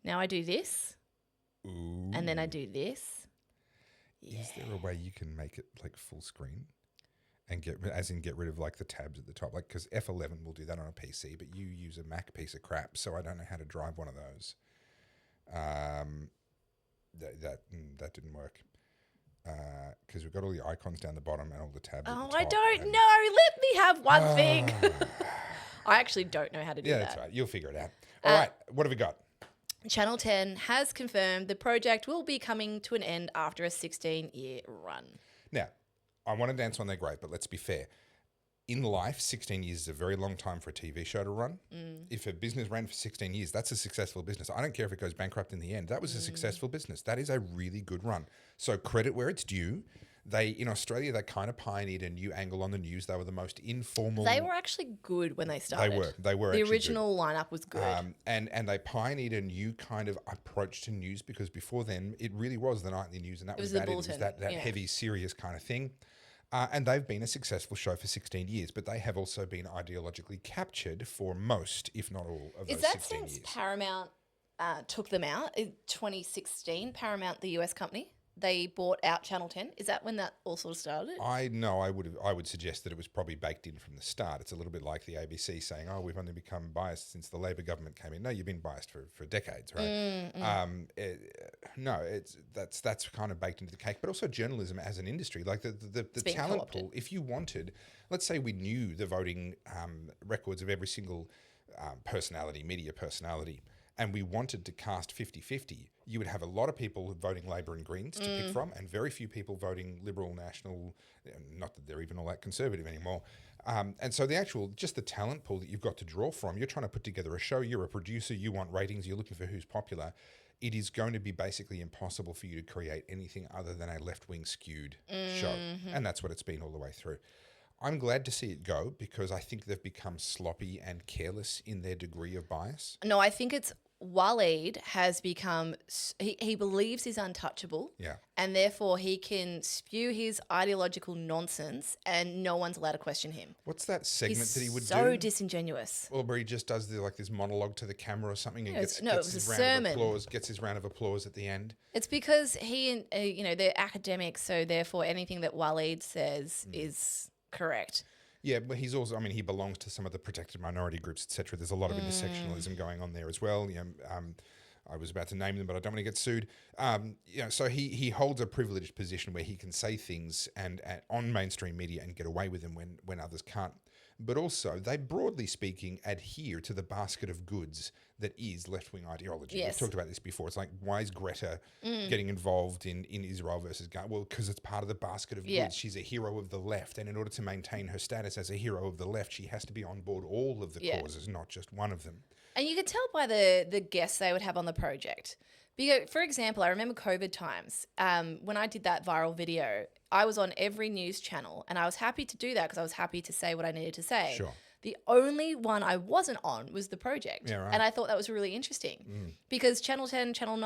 Now I do this, Ooh. and then I do this. Yeah. Is there a way you can make it like full screen and get rid of like the tabs at the top? Like, because F11 will do that on a PC, but you use a Mac piece of crap, so I don't know how to drive one of those. That didn't work. Because we've got all the icons down the bottom and all the tabs at the top. I don't know. Let me have one thing. I actually don't know how to do that. Yeah, that's right. You'll figure it out. All right. What have we got? Channel 10 has confirmed the project will be coming to an end after a 16-year run. Now, I want to dance on their grave, but let's be fair. In life, 16 years is a very long time for a TV show to run. If a business ran for 16 years, that's a successful business. I don't care if it goes bankrupt in the end. That was a successful business. That is a really good run. So credit where it's due. In Australia, they kind of pioneered a new angle on the news. They were the most informal. They were actually good when they started. They were. The original lineup was good. And they pioneered a new kind of approach to news, because before then it really was the nightly news, and that was that. It was that heavy, serious kind of thing. And they've been a successful show for 16 years, but they have also been ideologically captured for most, if not all, of those 16 years. Is that since Paramount took them out in 2016? Paramount, the US company, they bought out Channel 10. Is that when that all sort of started? I would suggest that it was probably baked in from the start. It's a little bit like the ABC saying, "Oh, we've only become biased since the Labor government came in." No, you've been biased for decades, right? That's kind of baked into the cake. But also journalism as an industry, like the talent pool. If you wanted, let's say we knew the voting records of every single media personality, and we wanted to cast 50-50, you would have a lot of people voting Labor and Greens to pick from, and very few people voting Liberal, National, not that they're even all that conservative anymore. And so just the talent pool that you've got to draw from, you're trying to put together a show, you're a producer, you want ratings, you're looking for who's popular. It is going to be basically impossible for you to create anything other than a left-wing skewed show. And that's what it's been all the way through. I'm glad to see it go, because I think they've become sloppy and careless in their degree of bias. No, I think it's Waleed has become, he believes he's untouchable. Yeah. And therefore he can spew his ideological nonsense and no one's allowed to question him. What's that segment that he would do? So disingenuous. Or where he just does this monologue to the camera or something and gets his round of applause at the end. It's because he, they're academics, so therefore anything that Waleed says is correct. Yeah, but he's also, he belongs to some of the protected minority groups, etc. There's a lot of intersectionalism going on there as well. I was about to name them, but I don't want to get sued. So he holds a privileged position where he can say things and on mainstream media and get away with them when others can't. But also, they, broadly speaking, adhere to the basket of goods that is left-wing ideology. Yes. We've talked about this before. It's like, why is Greta getting involved in Israel versus Gaza? Well, because it's part of the basket of goods. She's a hero of the left, and in order to maintain her status as a hero of the left, she has to be on board all of the causes, not just one of them. And you could tell by the guests they would have on the project. Because, for example, I remember COVID times. When I did that viral video, I was on every news channel, and I was happy to do that because I was happy to say what I needed to say. Sure. The only one I wasn't on was the project. Yeah, right. And I thought that was really interesting because Channel 10, Channel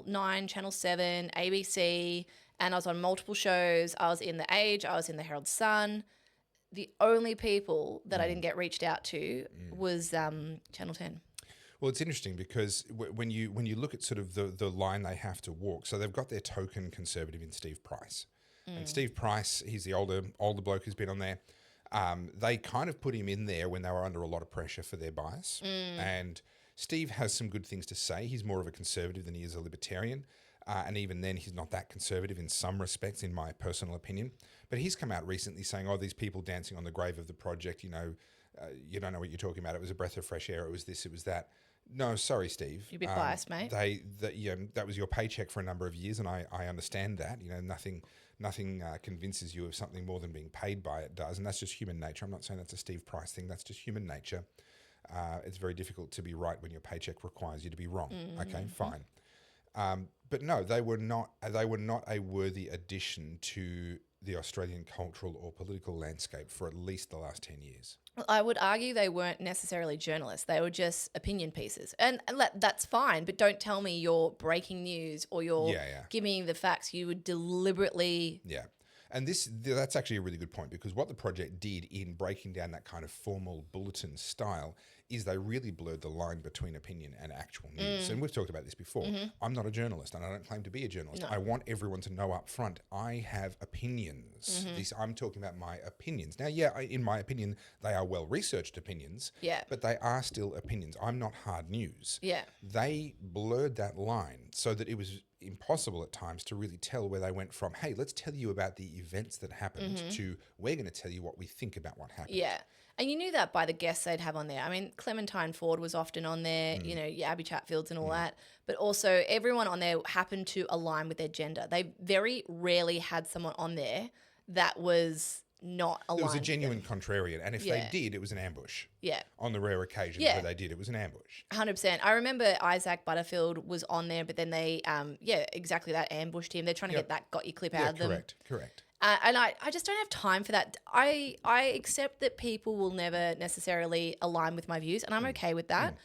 9, Channel 7, ABC, and I was on multiple shows. I was in The Age, I was in the Herald Sun. The only people that I didn't get reached out to was Channel 10. Well, it's interesting because when you look at sort of the line they have to walk, so they've got their token conservative in Steve Price. And Steve Price, he's the older bloke who's been on there. They kind of put him in there when they were under a lot of pressure for their bias. And Steve has some good things to say. He's more of a conservative than he is a libertarian. And even then, he's not that conservative in some respects, in my personal opinion. But he's come out recently saying, these people dancing on the grave of the project, you don't know what you're talking about. It was a breath of fresh air. It was this, it was that. No, sorry, Steve. You're a bit biased, mate. That was your paycheck for a number of years, and I understand that. Nothing convinces you of something more than being paid by it does, and that's just human nature. I'm not saying that's a Steve Price thing. That's just human nature. It's very difficult to be right when your paycheck requires you to be wrong. Okay, fine. But no, they were not a worthy addition to the Australian cultural or political landscape for at least the last 10 years. I would argue they weren't necessarily journalists. They were just opinion pieces. And that's fine, but don't tell me you're breaking news or you're giving me the facts. You would deliberately... Yeah. And that's actually a really good point, because what the project did in breaking down that kind of formal bulletin style is they really blurred the line between opinion and actual news. And we've talked about this before. I'm not a journalist, and I don't claim to be a journalist. No. I want everyone to know up front, I have opinions. I'm talking about my opinions. Now, in my opinion, they are well-researched opinions, but they are still opinions. I'm not hard news. Yeah. They blurred that line so that it was impossible at times to really tell where they went from, hey, let's tell you about the events that happened, to we're going to tell you what we think about what happened. Yeah. And you knew that by the guests they'd have on there. I mean, Clementine Ford was often on there, you know, your Abby Chatfields and all that. But also everyone on there happened to align with their gender. They very rarely had someone on there that was not aligned. It was a genuine contrarian. And if they did, it was an ambush. Yeah. On the rare occasions where they did, it was an ambush. 100%. I remember Isaac Butterfield was on there, but then they, exactly that, ambushed him. They're trying to get that got you clip out of them. Correct. And I just don't have time for that. I accept that people will never necessarily align with my views, and I'm okay with that.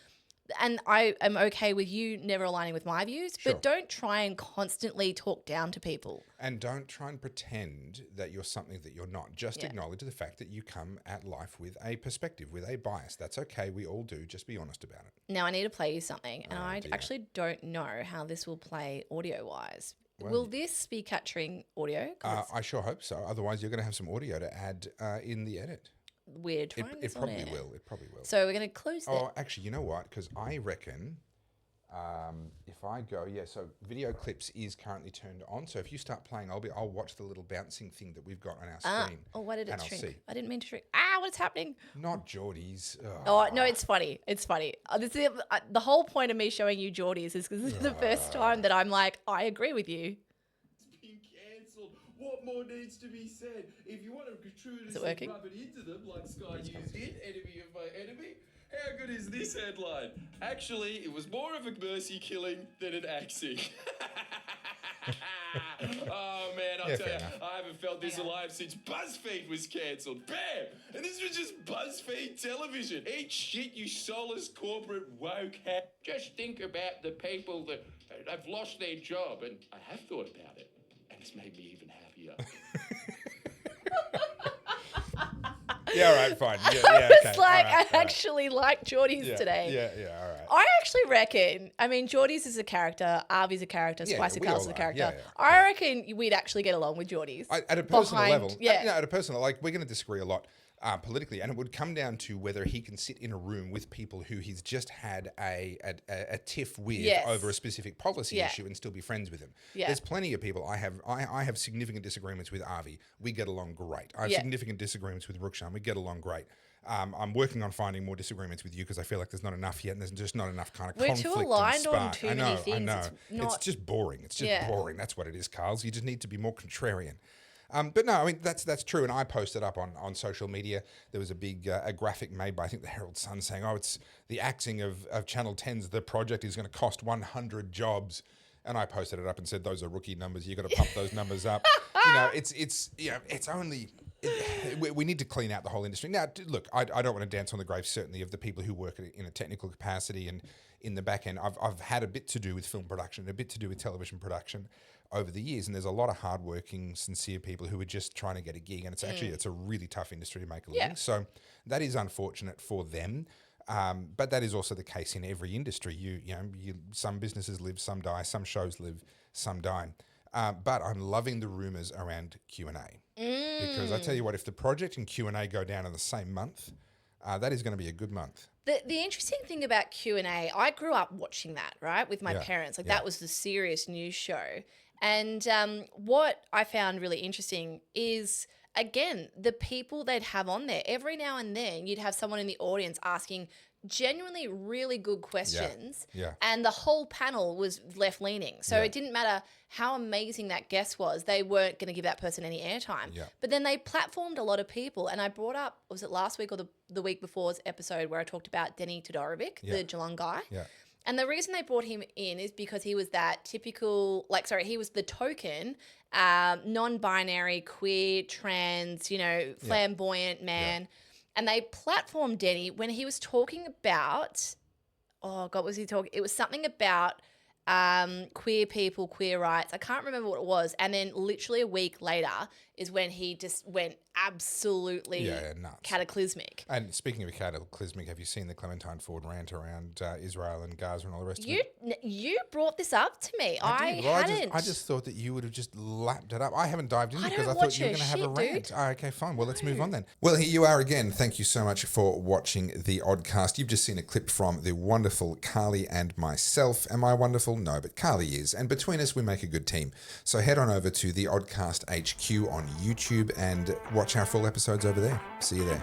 And I am okay with you never aligning with my views, but don't try and constantly talk down to people. And don't try and pretend that you're something that you're not. Just acknowledge the fact that you come at life with a perspective, with a bias. That's okay. We all do. Just be honest about it. Now, I need to play you something, and I actually don't know how this will play audio-wise. Well, will this be capturing audio? I sure hope so. Otherwise, you're going to have some audio to add in the edit. We're trying this on air. It probably will. So we're going to close that. Oh, actually, you know what? Because I reckon if I go, so video clips is currently turned on. So if you start playing, I'll watch the little bouncing thing that we've got on our screen. Oh, why did it shrink? See. I didn't mean to shrink. What's happening? Not Geordie's. Oh, no, it's funny. It's funny. This is, the whole point of me showing you Geordie's is because this is the first time that I'm like, I agree with you. What more needs to be said? If you want to gratuitously rub it into them like Sky News did, enemy of my enemy, how good is this headline? Actually, it was more of a mercy killing than an axing. Oh, man, I'll tell you, I haven't felt this alive since BuzzFeed was cancelled. Bam! And this was just BuzzFeed television. Eat shit, you soulless corporate woke hack. Just think about the people that have lost their job. And I have thought about it. And it's made me even happier. Yeah, all right, fine. I actually like Geordie's today. Yeah, all right. I actually reckon, Geordie's is a character, Arvy's a character, Spicy Carlz is a character. I reckon we'd actually get along with Geordie's. At a personal level. At a personal, we're going to disagree a lot politically, and it would come down to whether he can sit in a room with people who he's just had a tiff with over a specific policy issue and still be friends with him. There's plenty of people. I have significant disagreements with Arvy. We get along great. I have significant disagreements with Rukshan. We get along great. I'm working on finding more disagreements with you because I feel like there's not enough yet, and there's just not enough kind of conflict. We're too aligned on too many things. I know. It's just boring. It's just boring. That's what it is, Carlz. You just need to be more contrarian. But no, that's true. And I posted up on social media. There was a big a graphic made by, I think, the Herald Sun saying, it's the axing of Channel 10's The Project is going to cost 100 jobs. And I posted it up and said, those are rookie numbers. You got to pump those numbers up. It's only... we need to clean out the whole industry. Now, look, I don't want to dance on the grave, certainly, of the people who work in a technical capacity and in the back end. I've had a bit to do with film production, a bit to do with television production over the years, and there's a lot of hardworking, sincere people who are just trying to get a gig, and it's a really tough industry to make a living. So that is unfortunate for them. But that is also the case in every industry. Some businesses live, some die, some shows live, some die. But I'm loving the rumours around Q&A. Because I tell you what, if The Project and Q&A go down in the same month, that is going to be a good month. The interesting thing about Q&A, I grew up watching that, right, with my parents. That was the serious news show. And what I found really interesting is, again, the people they'd have on there. Every now and then you'd have someone in the audience asking genuinely really good questions. And the whole panel was left-leaning. So it didn't matter how amazing that guest was. They weren't going to give that person any airtime. But then they platformed a lot of people. And I brought up, was it last week or the week before's episode where I talked about Denny Todorovic, the Geelong guy? And the reason they brought him in is because he was that typical, he was the token non-binary, queer, trans, flamboyant man. And they platformed Denny when he was talking about, what was he talking? It was something about queer people, queer rights. I can't remember what it was. And then literally a week later is when he just went absolutely nuts. cataclysmic. And speaking of cataclysmic, have you seen the Clementine Ford rant around Israel and Gaza and all the rest of it? You brought this up to me. I hadn't. I just thought that you would have just lapped it up. I haven't dived in I because I don't thought watch you were her going to have a shit, rant. dude. Oh, okay, fine. Well, let's move on then. Well, here you are again. Thank you so much for watching the Oddcast. You've just seen a clip from the wonderful Carly and myself. Am I wonderful? No, but Carly is. And between us, we make a good team. So head on over to the Oddcast HQ on YouTube and watch our full episodes over there. See you there.